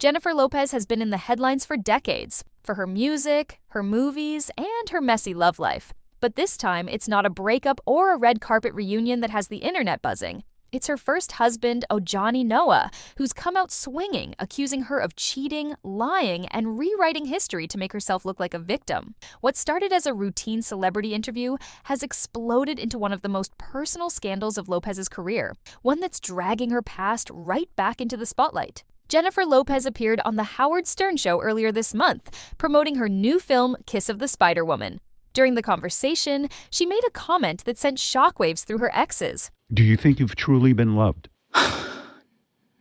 Jennifer Lopez has been in the headlines for decades, for her music, her movies, and her messy love life. But this time, it's not a breakup or a red carpet reunion that has the internet buzzing. It's her first husband, Ojani Noa, who's come out swinging, accusing her of cheating, lying, and rewriting history to make herself look like a victim. What started as a routine celebrity interview has exploded into one of the most personal scandals of Lopez's career, one that's dragging her past right back into the spotlight. Jennifer Lopez appeared on The Howard Stern Show earlier this month, promoting her new film, Kiss of the Spider-Woman. During the conversation, she made a comment that sent shockwaves through her exes. Do you think you've truly been loved?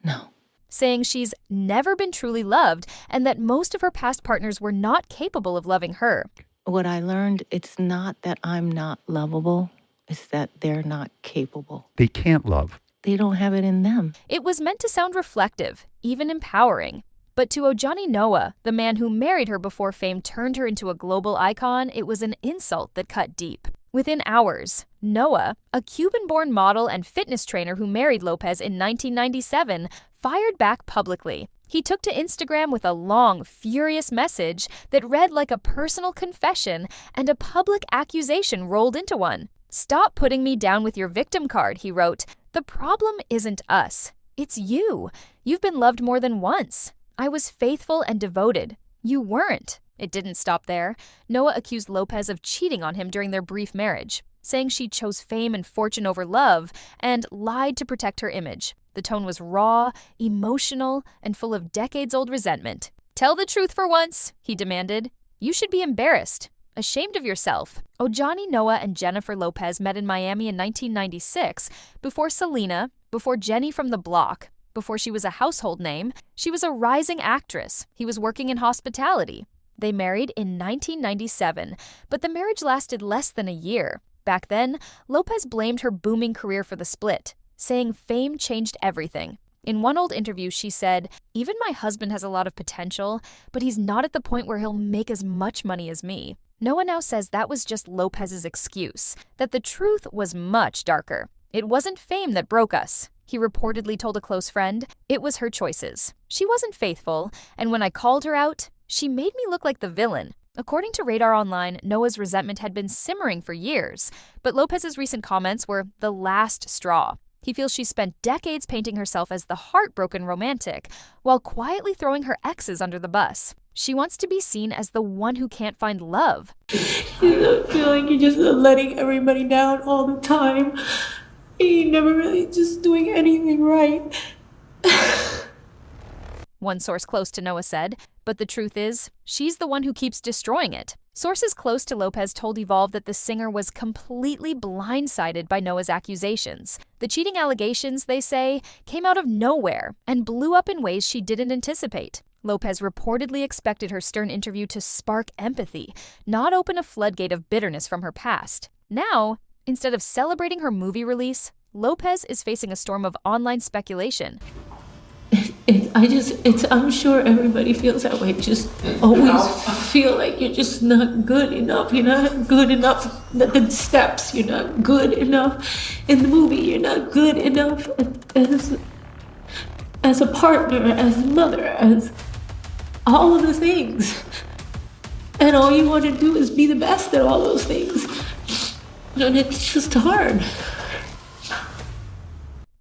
No. Saying she's never been truly loved and that most of her past partners were not capable of loving her. What I learned, it's not that I'm not lovable, it's that they're not capable. They can't love. They don't have it in them. It was meant to sound reflective, even empowering. But to Ojani Noa, the man who married her before fame turned her into a global icon, it was an insult that cut deep. Within hours, Noa, a Cuban-born model and fitness trainer who married Lopez in 1997, fired back publicly. He took to Instagram with a long, furious message that read like a personal confession and a public accusation rolled into one. "Stop putting me down with your victim card," he wrote. "The problem isn't us. It's you. You've been loved more than once. I was faithful and devoted. You weren't." It didn't stop there. Noa accused Lopez of cheating on him during their brief marriage, saying she chose fame and fortune over love and lied to protect her image. The tone was raw, emotional, and full of decades-old resentment. "Tell the truth for once," he demanded. "You should be embarrassed, ashamed of yourself." Ojani Noa and Jennifer Lopez met in Miami in 1996, before Selena, before Jenny from the Block. Before she was a household name, she was a rising actress. He was working in hospitality. They married in 1997, but the marriage lasted less than a year. Back then, Lopez blamed her booming career for the split, saying fame changed everything. In one old interview, she said, "Even my husband has a lot of potential, but he's not at the point where he'll make as much money as me." Noa now says that was just Lopez's excuse, that the truth was much darker. "It wasn't fame that broke us," he reportedly told a close friend. "It was her choices. She wasn't faithful, and when I called her out, she made me look like the villain." According to Radar Online, Noa's resentment had been simmering for years, but Lopez's recent comments were the last straw. He feels she spent decades painting herself as the heartbroken romantic, while quietly throwing her exes under the bus. She wants to be seen as the one who can't find love. You feel like you're just letting everybody down all the time. You're never really just doing anything right. One source close to Noa said, but the truth is, she's the one who keeps destroying it. Sources close to Lopez told Evolve that the singer was completely blindsided by Noa's accusations. The cheating allegations, they say, came out of nowhere and blew up in ways she didn't anticipate. Lopez reportedly expected her Stern interview to spark empathy, not open a floodgate of bitterness from her past. Now, instead of celebrating her movie release, Lopez is facing a storm of online speculation. I'm sure everybody feels that way. Just always feel like you're just not good enough. You're not good enough at the steps. You're not good enough in the movie. You're not good enough as a partner, as a mother, as all of the things. And all you want to do is be the best at all those things. And it's just hard.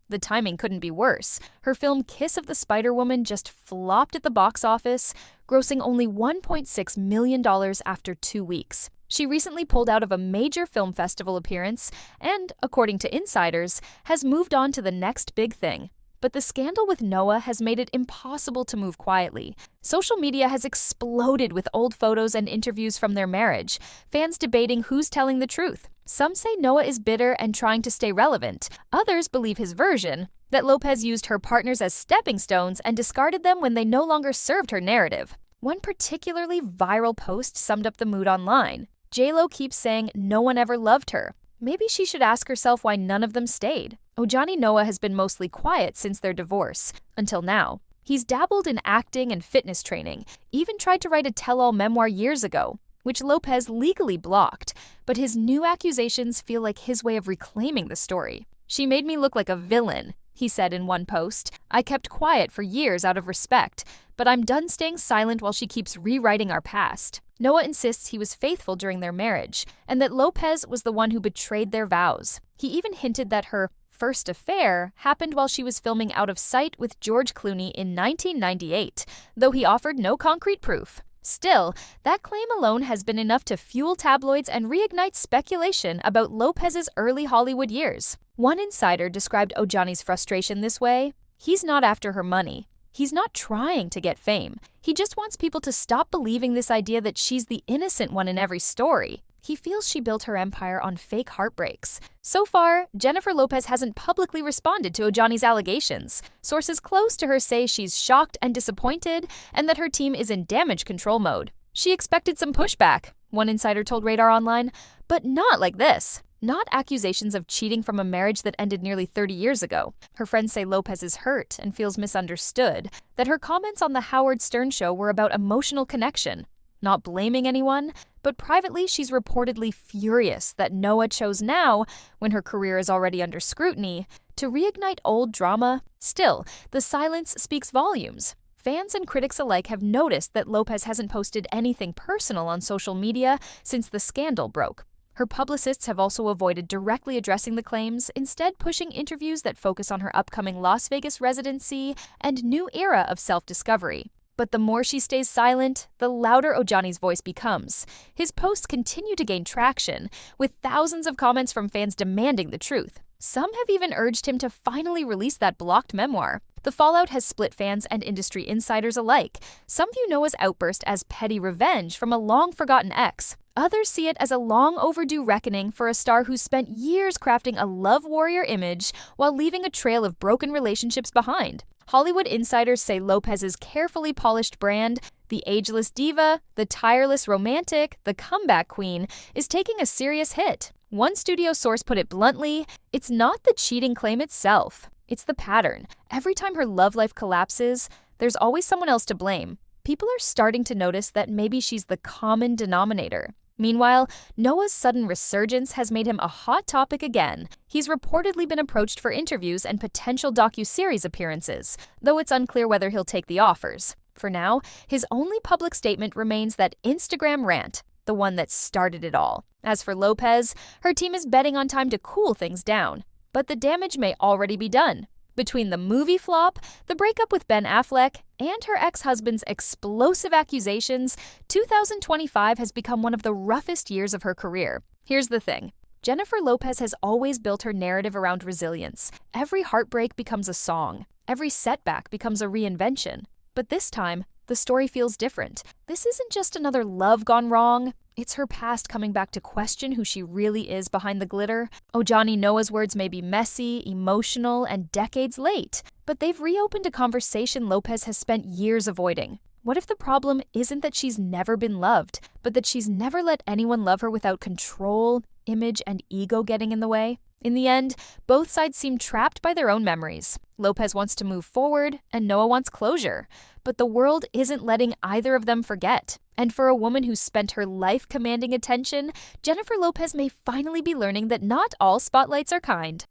The timing couldn't be worse. Her film Kiss of the Spider-Woman just flopped at the box office, grossing only $1.6 million after 2 weeks. She recently pulled out of a major film festival appearance and, according to insiders, has moved on to the next big thing. But the scandal with Noa has made it impossible to move quietly. Social media has exploded with old photos and interviews from their marriage, fans debating who's telling the truth. Some say Noa is bitter and trying to stay relevant. Others believe his version, that Lopez used her partners as stepping stones and discarded them when they no longer served her narrative. One particularly viral post summed up the mood online. J-Lo keeps saying no one ever loved her. Maybe she should ask herself why none of them stayed. Ojani Noa has been mostly quiet since their divorce, until now. He's dabbled in acting and fitness training, even tried to write a tell-all memoir years ago, which Lopez legally blocked, but his new accusations feel like his way of reclaiming the story. "She made me look like a villain," He said in one post, "I kept quiet for years out of respect, but I'm done staying silent while she keeps rewriting our past." Noa insists he was faithful during their marriage, and that Lopez was the one who betrayed their vows. He even hinted that her first affair happened while she was filming Out of Sight with George Clooney in 1998, though he offered no concrete proof. Still, that claim alone has been enough to fuel tabloids and reignite speculation about Lopez's early Hollywood years. One insider described Ojani's frustration this way: "He's not after her money. He's not trying to get fame. He just wants people to stop believing this idea that she's the innocent one in every story." He feels she built her empire on fake heartbreaks. So far, Jennifer Lopez hasn't publicly responded to Ojani's allegations. Sources close to her say she's shocked and disappointed, and that her team is in damage control mode. She expected some pushback, one insider told Radar Online, but not like this. Not accusations of cheating from a marriage that ended nearly 30 years ago. Her friends say Lopez is hurt and feels misunderstood, that her comments on The Howard Stern Show were about emotional connection. Not blaming anyone, but privately she's reportedly furious that Noa chose now, when her career is already under scrutiny, to reignite old drama. Still, the silence speaks volumes. Fans and critics alike have noticed that Lopez hasn't posted anything personal on social media since the scandal broke. Her publicists have also avoided directly addressing the claims, instead pushing interviews that focus on her upcoming Las Vegas residency and new era of self-discovery. But the more she stays silent, the louder Ojani's voice becomes. His posts continue to gain traction, with thousands of comments from fans demanding the truth. Some have even urged him to finally release that blocked memoir. The fallout has split fans and industry insiders alike. Some view Noa's outburst as petty revenge from a long-forgotten ex. Others see it as a long-overdue reckoning for a star who spent years crafting a love warrior image while leaving a trail of broken relationships behind. Hollywood insiders say Lopez's carefully polished brand, the ageless diva, the tireless romantic, the comeback queen, is taking a serious hit. One studio source put it bluntly, "It's not the cheating claim itself. It's the pattern. Every time her love life collapses, there's always someone else to blame. People are starting to notice that maybe she's the common denominator." Meanwhile, Noa's sudden resurgence has made him a hot topic again. He's reportedly been approached for interviews and potential docuseries appearances, though it's unclear whether he'll take the offers. For now, his only public statement remains that Instagram rant, the one that started it all. As for Lopez, her team is betting on time to cool things down. But the damage may already be done. Between the movie flop, the breakup with Ben Affleck, and her ex-husband's explosive accusations, 2025 has become one of the roughest years of her career. Here's the thing. Jennifer Lopez has always built her narrative around resilience. Every heartbreak becomes a song. Every setback becomes a reinvention. But this time, the story feels different. This isn't just another love gone wrong. It's her past coming back to question who she really is behind the glitter. Ojani Noa's words may be messy, emotional, and decades late, but they've reopened a conversation Lopez has spent years avoiding. What if the problem isn't that she's never been loved, but that she's never let anyone love her without control, image, and ego getting in the way? In the end, both sides seem trapped by their own memories. Lopez wants to move forward, and Noa wants closure. But the world isn't letting either of them forget. And for a woman who's spent her life commanding attention, Jennifer Lopez may finally be learning that not all spotlights are kind.